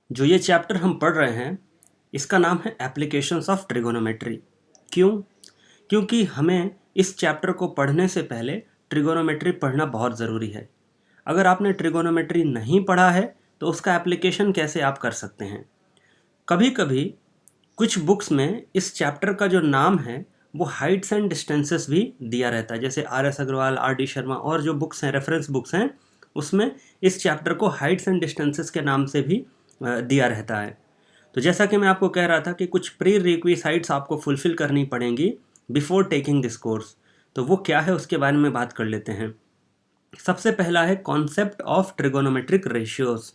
जो ये चैप्टर हम पढ़ रहे हैं इसका नाम है एप्लीकेशंस ऑफ ट्रिगोनोमेट्री। क्यों? क्योंकि हमें इस चैप्टर को पढ़ने से पहले ट्रिगोनोमेट्री पढ़ना बहुत ज़रूरी है। अगर आपने ट्रिगोनोमेट्री नहीं पढ़ा है तो उसका एप्लीकेशन कैसे आप कर सकते हैं। कभी कभी कुछ बुक्स में इस चैप्टर का जो नाम है वो हाइट्स एंड डिस्टेंसेस भी दिया रहता है, जैसे RS अग्रवाल, RD शर्मा और जो बुक्स हैं, रेफरेंस बुक्स हैं, उसमें इस चैप्टर को हाइट्स एंड डिस्टेंसेस के नाम से भी दिया रहता है। तो जैसा कि मैं आपको कह रहा था कि कुछ प्री रिक्विसाइट्स आपको फुलफिल करनी पड़ेंगी बिफोर टेकिंग दिस कोर्स। तो वो क्या है उसके बारे में बात कर लेते हैं। सबसे पहला है कॉन्सेप्ट ऑफ ट्रिगोनोमेट्रिक रेशियोज।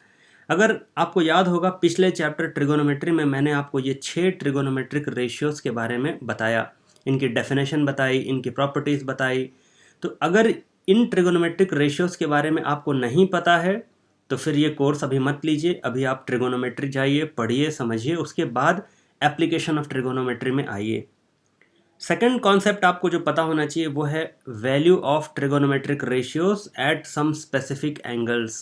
अगर आपको याद होगा पिछले चैप्टर ट्रिगोनोमेट्री में मैंने आपको ये 6 ट्रिगोनोमेट्रिक रेशियोज के बारे में बताया, इनकी डेफिनेशन बताई, इनकी प्रॉपर्टीज़ बताई। तो अगर इन ट्रिगोनोमेट्रिक रेशियोज के बारे में आपको नहीं पता है तो फिर ये कोर्स अभी मत लीजिए। अभी आप ट्रिगोनोमेट्री जाइए, पढ़िए, समझिए, उसके बाद एप्लीकेशन ऑफ ट्रिगोनोमेट्री में आइए। सेकंड कॉन्सेप्ट आपको जो पता होना चाहिए वो है value of trigonometric ratios at some specific angles.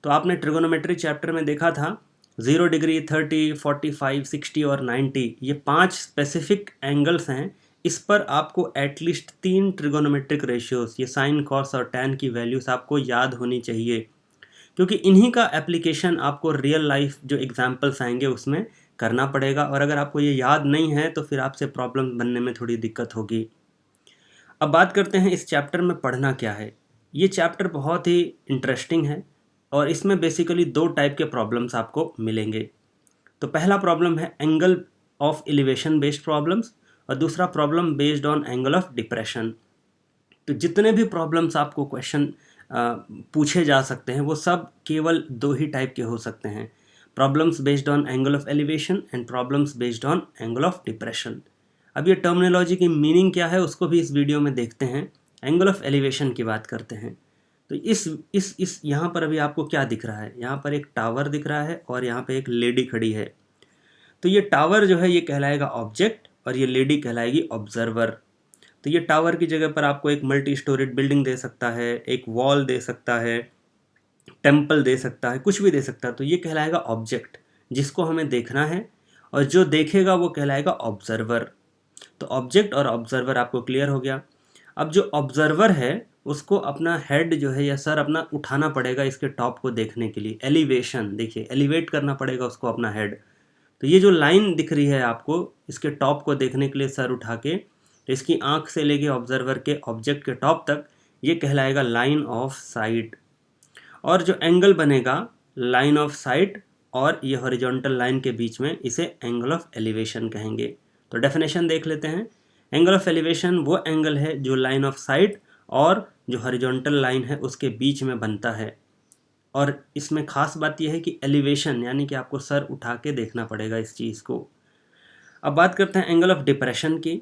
तो आपने ट्रिगोनोमेट्री चैप्टर में देखा था 0 डिग्री, 30, 45, 60 और 90, ये 5 स्पेसिफिक एंगल्स हैं। इस पर आपको एटलीस्ट 3 ट्रिगोनोमेट्रिक रेशियोज, ये साइन, कॉस और टैन की वैल्यूज आपको याद होनी चाहिए, क्योंकि इन्हीं का एप्लीकेशन आपको रियल लाइफ जो एग्जाम्पल्स आएंगे उसमें करना पड़ेगा। और अगर आपको ये याद नहीं है तो फिर आपसे प्रॉब्लम बनने में थोड़ी दिक्कत होगी। अब बात करते हैं इस चैप्टर में पढ़ना क्या है। ये चैप्टर बहुत ही इंटरेस्टिंग है और इसमें बेसिकली 2 टाइप के प्रॉब्लम्स आपको मिलेंगे। तो पहला प्रॉब्लम है angle of elevation based problems और दूसरा problem based on angle of depression. तो जितने भी प्रॉब्लम्स आपको क्वेश्चन पूछे जा सकते हैं वो सब केवल 2 ही टाइप के हो सकते हैं, problems based on angle of elevation and problems based on angle of depression. अब ये टर्मिनोलॉजी की मीनिंग क्या है उसको भी इस वीडियो में देखते हैं। एंगल ऑफ एलिवेशन की बात करते हैं। तो इस यहाँ पर अभी आपको क्या दिख रहा है, यहाँ पर एक टावर दिख रहा है और यहाँ पे एक लेडी खड़ी है। तो ये टावर जो है ये कहलाएगा ऑब्जेक्ट और ये लेडी कहलाएगी ऑब्जर्वर। तो ये टावर की जगह पर आपको एक मल्टी स्टोरेड बिल्डिंग दे सकता है, एक वॉल दे सकता है, टेम्पल दे सकता है, कुछ भी दे सकता है। तो ये कहलाएगा ऑब्जेक्ट जिसको हमें देखना है और जो देखेगा वो कहलाएगा ऑब्जर्वर। तो ऑब्जेक्ट और ऑब्जर्वर आपको क्लियर हो गया। अब जो ऑब्जर्वर है उसको अपना हेड जो है या सर अपना उठाना पड़ेगा इसके टॉप को देखने के लिए, एलिवेशन, देखिए एलिवेट करना पड़ेगा उसको अपना हेड। तो ये जो लाइन दिख रही है आपको इसके टॉप को देखने के लिए सर उठा के, तो इसकी आंख से लेके ऑब्जर्वर के ऑब्जेक्ट के टॉप तक ये कहलाएगा लाइन ऑफ साइट। और जो एंगल बनेगा लाइन ऑफ साइट और ये हॉरिजॉन्टल लाइन के बीच में, इसे एंगल ऑफ एलिवेशन कहेंगे। तो डेफिनेशन देख लेते हैं। एंगल ऑफ एलिवेशन वो एंगल है जो लाइन ऑफ साइट और जो हॉरिजॉन्टल लाइन है उसके बीच में बनता है। और इसमें खास बात यह है कि एलिवेशन यानी कि आपको सर उठा के देखना पड़ेगा इस चीज़ को। अब बात करते हैं एंगल ऑफ डिप्रेशन की।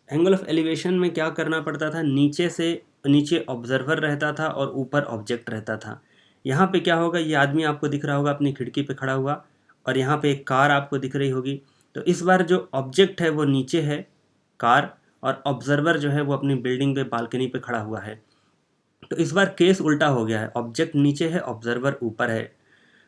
एंगल ऑफ एलिवेशन में क्या करना पड़ता था, नीचे ऑब्जर्वर रहता था और ऊपर ऑब्जेक्ट रहता था। यहाँ पे क्या होगा, ये आदमी आपको दिख रहा होगा अपनी खिड़की पे खड़ा हुआ और यहाँ पे एक कार आपको दिख रही होगी। तो इस बार जो ऑब्जेक्ट है वो नीचे है, कार, और ऑब्जर्वर जो है वो अपनी बिल्डिंग पे बालकनी पे खड़ा हुआ है। तो इस बार केस उल्टा हो गया है, ऑब्जेक्ट नीचे है, ऑब्जर्वर ऊपर है।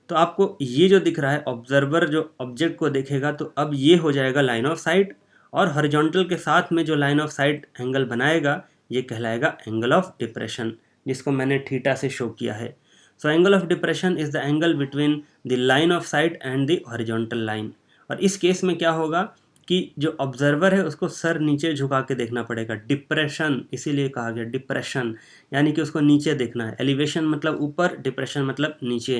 तो आपको ये जो दिख रहा है, ऑब्जर्वर जो ऑब्जेक्ट को देखेगा तो अब ये हो जाएगा लाइन ऑफ साइट और हॉरिजॉन्टल के साथ में जो लाइन ऑफ साइट एंगल बनाएगा ये कहलाएगा एंगल ऑफ डिप्रेशन, जिसको मैंने थीटा से शो किया है। So angle of depression is the angle between the line of site and the horizontal line. और इस केस में क्या होगा कि जो ऑब्जर्वर है उसको सर नीचे झुका के देखना पड़ेगा, डिप्रेशन इसीलिए कहा गया डिप्रेशन, यानी कि उसको नीचे देखना है। एलिवेशन मतलब ऊपर, डिप्रेशन मतलब नीचे।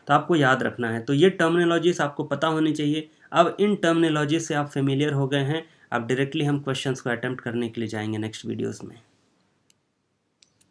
तो आपको याद रखना है। तो ये टर्मिनोलॉजीज आपको पता होनी चाहिए। अब इन टर्मिनोलॉजी से आप फेमिलियर हो गए हैं, अब डायरेक्टली हम क्वेश्चंस को अटेम्प्ट करने के लिए जाएंगे नेक्स्ट वीडियोस में।